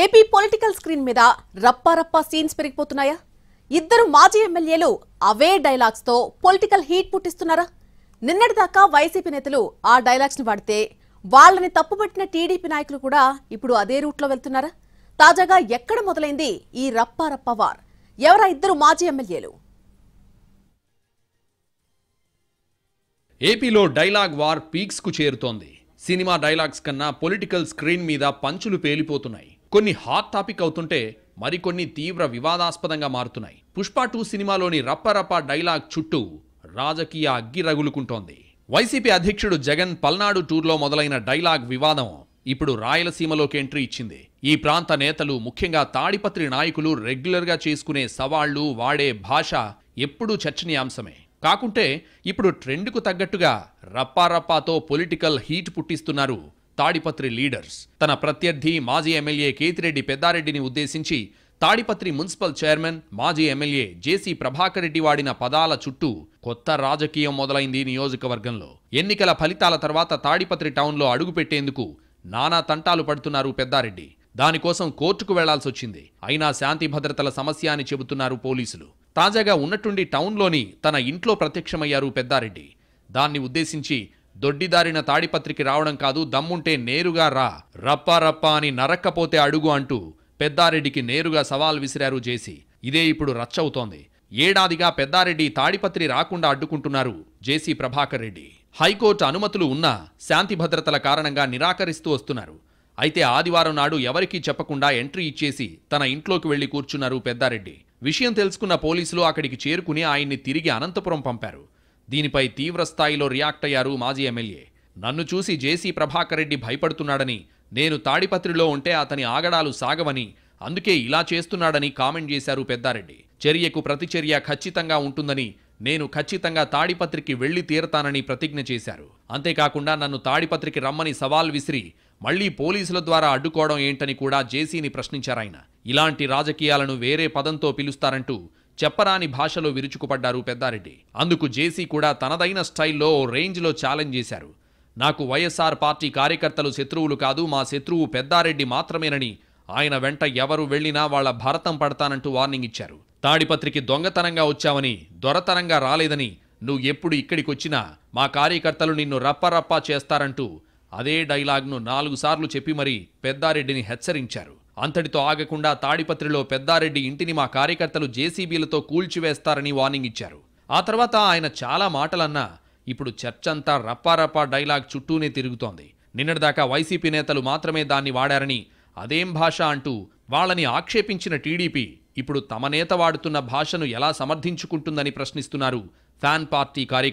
AP political screen మీద రప్పారప్పా scenes పెరిగిపోతున్నాయా? ఇద్దరు మాజీ ఎమ్మెల్యేలు అవే డైలాగ్స్ తో పొలిటికల్ హీట్ పుట్టిస్తున్నారా? నిన్నటిదాకా వైసీపీ నేతలు ఆ డైలాగ్స్ ని వాడితే వాళ్ళని తప్పుపట్టిన టీడీపీ నాయకులు కూడా ఇప్పుడు అదే రూట్ లో వెళ్తున్నారా? తాజాగా ఎక్కడ మొదలైంది ఈ రప్పారప్పా వార్? ఎవరా ఇద్దరు మాజీ ఎమ్మెల్యేలు? ఏపీలో డైలాగ్ వార్ పీక్స్ కు చేరుతోంది. సినిమా డైలాగ్స్ కన్నా పొలిటికల్ స్క్రీన్ మీద పంచులు పేలిపోతున్నాయి. కొన్ని హాట్ టాపిక్ అవుతుంటే మరికొన్ని తీవ్ర వివాదాస్పదంగా మారుతున్నాయి. పుష్ప 2 సినిమాలోని రప్పరప్ప డైలాగ్ చుట్టూ రాజకీయ అగ్గి రగులుకుంటోంది. వైసీపీ అధ్యక్షుడు జగన్ పల్నాడు టూర్లో మొదలైన డైలాగ్ వివాదం ఇప్పుడు రాయలసీమలోకి ఎంట్రీ ఇచ్చింది. ఈ ప్రాంత నేతలు, ముఖ్యంగా తాడిపత్రి నాయకులు రెగ్యులర్గా చేసుకునే సవాళ్లు, వాడే భాష ఎప్పుడూ చర్చనీయాంశమే. కాకుంటే ఇప్పుడు ట్రెండ్కు తగ్గట్టుగా రప్పారప్పాతో పొలిటికల్ హీట్ పుట్టిస్తున్నారు తాడిపత్రి లీడర్స్. తన ప్రత్యర్థి మాజీ ఎమ్మెల్యే కేతిరెడ్డి పెద్దారెడ్డిని ఉద్దేశించి తాడిపత్రి మున్సిపల్ చైర్మన్, మాజీ ఎమ్మెల్యే జేసీ ప్రభాకర్ రెడ్డి వాడిన పదాల చుట్టూ కొత్త రాజకీయం మొదలైంది నియోజకవర్గంలో. ఎన్నికల ఫలితాల తర్వాత తాడిపత్రి టౌన్లో అడుగుపెట్టేందుకు నానా తంటాలు పడుతున్నారు పెద్దారెడ్డి. దానికోసం కోర్టుకు వెళ్లాల్సొచ్చింది. అయినా శాంతి భద్రతల సమస్య అని చెబుతున్నారు పోలీసులు. తాజాగా ఉన్నట్టుండి టౌన్లోని తన ఇంట్లో ప్రత్యక్షమయ్యారు పెద్దారెడ్డి. దాన్ని ఉద్దేశించి దొడ్డిదారిన తాడిపత్రికి రావడం కాదు, దమ్ముంటే నేరుగా రా, రప్పారప్పా అని నరక్కపోతే అడుగు అంటూ పెద్దారెడ్డికి నేరుగా సవాల్ విసిరారు జేసీ. ఇదే ఇప్పుడు రచ్చవుతోంది. ఏడాదిగా పెద్దారెడ్డి తాడిపత్రి రాకుండా అడ్డుకుంటున్నారు జేసీ ప్రభాకర్ రెడ్డి. హైకోర్టు అనుమతులు ఉన్నా శాంతి భద్రతల కారణంగా నిరాకరిస్తూ వస్తున్నారు. అయితే ఆదివారం నాడు ఎవరికీ చెప్పకుండా ఎంట్రీ ఇచ్చేసి తన ఇంట్లోకి వెళ్లి కూర్చున్నారు పెద్దారెడ్డి. విషయం తెలుసుకున్న పోలీసులు అక్కడికి చేరుకుని ఆయన్ని తిరిగి అనంతపురం పంపారు. దీనిపై తీవ్రస్థాయిలో రియాక్ట్ అయ్యారు మాజీ ఎమ్మెల్యే. నన్ను చూసి జేసీ ప్రభాకర్ రెడ్డి భయపడుతున్నాడని, నేను తాడిపత్రిలో ఉంటే అతని ఆగడాలు సాగవని, అందుకే ఇలా చేస్తున్నాడని కామెంట్ చేశారు పెద్దారెడ్డి. చర్యకు ప్రతిచర్య ఖచ్చితంగా ఉంటుందని, నేను ఖచ్చితంగా తాడిపత్రికి వెళ్లి తీరతానని ప్రతిజ్ఞ చేశారు. అంతేకాకుండా నన్ను తాడిపత్రికి రమ్మని సవాల్ విసిరి మళ్లీ పోలీసుల ద్వారా అడ్డుకోవడం ఏంటని కూడా జేసీని ప్రశ్నించారాయన. ఇలాంటి రాజకీయాలను వేరే పదంతో పిలుస్తారంటూ చెప్పరాని భాషలో విరుచుకుపడ్డారు పెద్దారెడ్డి. అందుకు జేసీ కూడా తనదైన స్టైల్లో ఓ రేంజ్లో ఛాలెంజ్ చేశారు. నాకు వైఎస్ఆర్ పార్టీ కార్యకర్తలు శత్రువులు కాదు, మా శత్రువు పెద్దారెడ్డి మాత్రమేనని, ఆయన వెంట ఎవరు వెళ్లినా వాళ్ల భరతం పడతానంటూ వార్నింగ్ ఇచ్చారు. తాడిపత్రికి దొంగతనంగా వచ్చావని, దొరతనంగా రాలేదని, నువ్వు ఎప్పుడు ఇక్కడికొచ్చినా మా కార్యకర్తలు నిన్ను రప్పరప్పా చేస్తారంటూ అదే డైలాగ్ను 4 సార్లు చెప్పి మరీ పెద్దారెడ్డిని హెచ్చరించారు. అంతటితో ఆగకుండా తాడిపత్రిలో పెద్దారెడ్డి ఇంటిని మా కార్యకర్తలు జేసీబీలతో కూల్చివేస్తారని వార్నింగ్ ఇచ్చారు. ఆ తర్వాత ఆయన చాలా మాటలన్నా ఇప్పుడు చర్చంతా రప్పారప్పా డైలాగ్ చుట్టూనే తిరుగుతోంది. నిన్నటిదాకా వైసీపీ నేతలు మాత్రమే దాన్ని వాడారని, అదేం భాష అంటూ వాళ్ళని ఆక్షేపించిన టీడీపీ ఇప్పుడు తమ నేత వాడుతున్న భాషను ఎలా సమర్థించుకుంటుందని ప్రశ్నిస్తున్నారు ఫ్యాన్ పార్టీ కార్యకర్తలు.